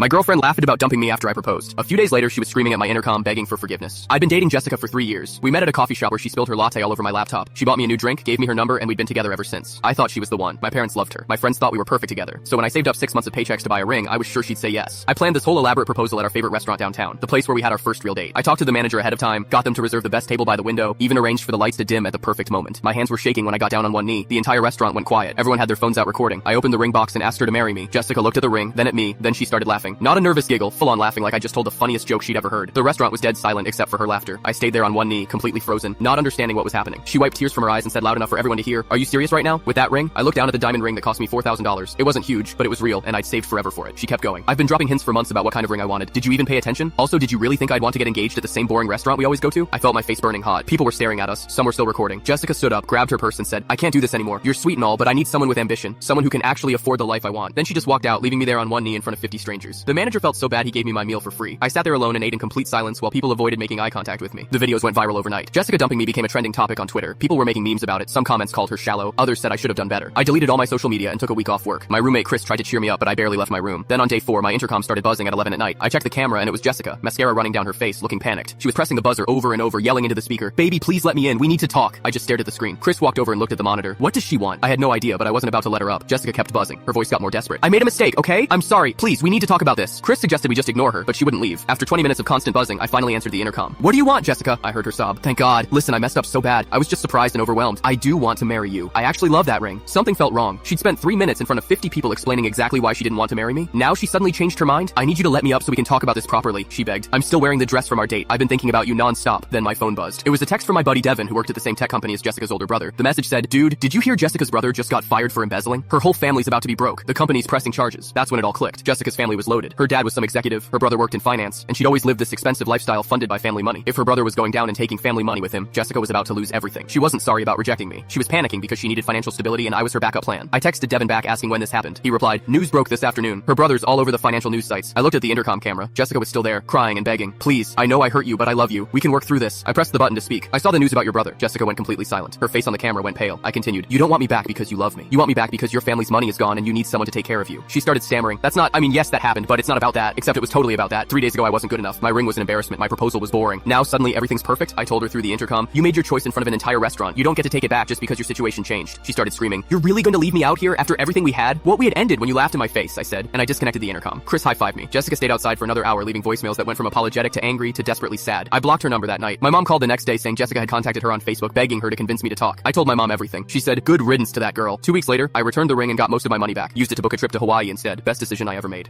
My girlfriend laughed about dumping me after I proposed. A few days later, she was screaming at my intercom begging for forgiveness. I'd been dating Jessica for 3 years. We met at a coffee shop where she spilled her latte all over my laptop. She bought me a new drink, gave me her number, and we'd been together ever since. I thought she was the one. My parents loved her. My friends thought we were perfect together. So when I saved up 6 months of paychecks to buy a ring, I was sure she'd say yes. I planned this whole elaborate proposal at our favorite restaurant downtown, the place where we had our first real date. I talked to the manager ahead of time, got them to reserve the best table by the window, even arranged for the lights to dim at the perfect moment. My hands were shaking when I got down on one knee. The entire restaurant went quiet. Everyone had their phones out recording. I opened the ring box and asked her to marry me. Jessica looked at the ring, then at me, then she started laughing. Not a nervous giggle, full-on laughing like I just told the funniest joke she'd ever heard. The restaurant was dead silent except for her laughter. I stayed there on one knee, completely frozen, not understanding what was happening. She wiped tears from her eyes and said loud enough for everyone to hear, "Are you serious right now? With that ring?" I looked down at the diamond ring that cost me $4,000. It wasn't huge, but it was real, and I'd saved forever for it. She kept going. "I've been dropping hints for months about what kind of ring I wanted. Did you even pay attention? Also, did you really think I'd want to get engaged at the same boring restaurant we always go to?" I felt my face burning hot. People were staring at us. Some were still recording. Jessica stood up, grabbed her purse, and said, "I can't do this anymore. You're sweet and all, but I need someone with ambition. Someone who can actually afford the life I want." Then she just walked out, leaving me there on one knee in front of 50 strangers. The manager felt so bad he gave me my meal for free. I sat there alone and ate in complete silence while people avoided making eye contact with me. The videos went viral overnight. Jessica dumping me became a trending topic on Twitter. People were making memes about it. Some comments called her shallow. Others said I should have done better. I deleted all my social media and took a week off work. My roommate Chris tried to cheer me up, but I barely left my room. Then on day 4, my intercom started buzzing at 11 at night. I checked the camera and it was Jessica, mascara running down her face, looking panicked. She was pressing the buzzer over and over, yelling into the speaker, "Baby, please let me in. We need to talk." I just stared at the screen. Chris walked over and looked at the monitor. What does she want? I had no idea, but I wasn't about to let her up. Jessica kept buzzing. Her voice got more desperate. "I made a mistake, okay? I'm sorry. Please, we need to talk about this." Chris suggested we just ignore her, but she wouldn't leave. After 20 minutes of constant buzzing, I finally answered the intercom. "What do you want, Jessica?" I heard her sob. "Thank God. Listen, I messed up so bad. I was just surprised and overwhelmed. I do want to marry you. I actually love that ring." Something felt wrong. She'd spent 3 minutes in front of 50 people explaining exactly why she didn't want to marry me. Now she suddenly changed her mind? "I need you to let me up so we can talk about this properly," she begged. "I'm still wearing the dress from our date. I've been thinking about you non-stop." Then my phone buzzed. It was a text from my buddy Devin, who worked at the same tech company as Jessica's older brother. The message said, "Dude, did you hear Jessica's brother just got fired for embezzling? Her whole family's about to be broke. The company's pressing charges." That's when it all clicked. Jessica's family was loaded. Her dad was some executive, her brother worked in finance, and she'd always lived this expensive lifestyle funded by family money. If her brother was going down and taking family money with him, Jessica was about to lose everything. She wasn't sorry about rejecting me. She was panicking because she needed financial stability and I was her backup plan. I texted Devin back asking when this happened. He replied, "News broke this afternoon. Her brother's all over the financial news sites." I looked at the intercom camera. Jessica was still there, crying and begging. "Please, I know I hurt you, but I love you. We can work through this." I pressed the button to speak. "I saw the news about your brother." Jessica went completely silent. Her face on the camera went pale. I continued, "You don't want me back because you love me. You want me back because your family's money is gone and you need someone to take care of you." She started stammering. Yes, that happened, but it's not about that. Except it was totally about that. 3 days ago I wasn't good enough. My ring was an embarrassment. My proposal was boring. Now suddenly everything's perfect?" I told her through the intercom. "You made your choice in front of an entire restaurant. You don't get to take it back just because your situation changed." She started screaming. "You're really going to leave me out here after everything we had? What we had ended when you laughed in my face," I said, and I disconnected the intercom. Chris high-fived me. Jessica stayed outside for another hour, leaving voicemails that went from apologetic to angry to desperately sad. I blocked her number that night. My mom called the next day saying Jessica had contacted her on Facebook begging her to convince me to talk. I told my mom everything. She said, "Good riddance to that girl." 2 weeks later, I returned the ring and got most of my money back. Used it to book a trip to Hawaii instead. Best decision I ever made.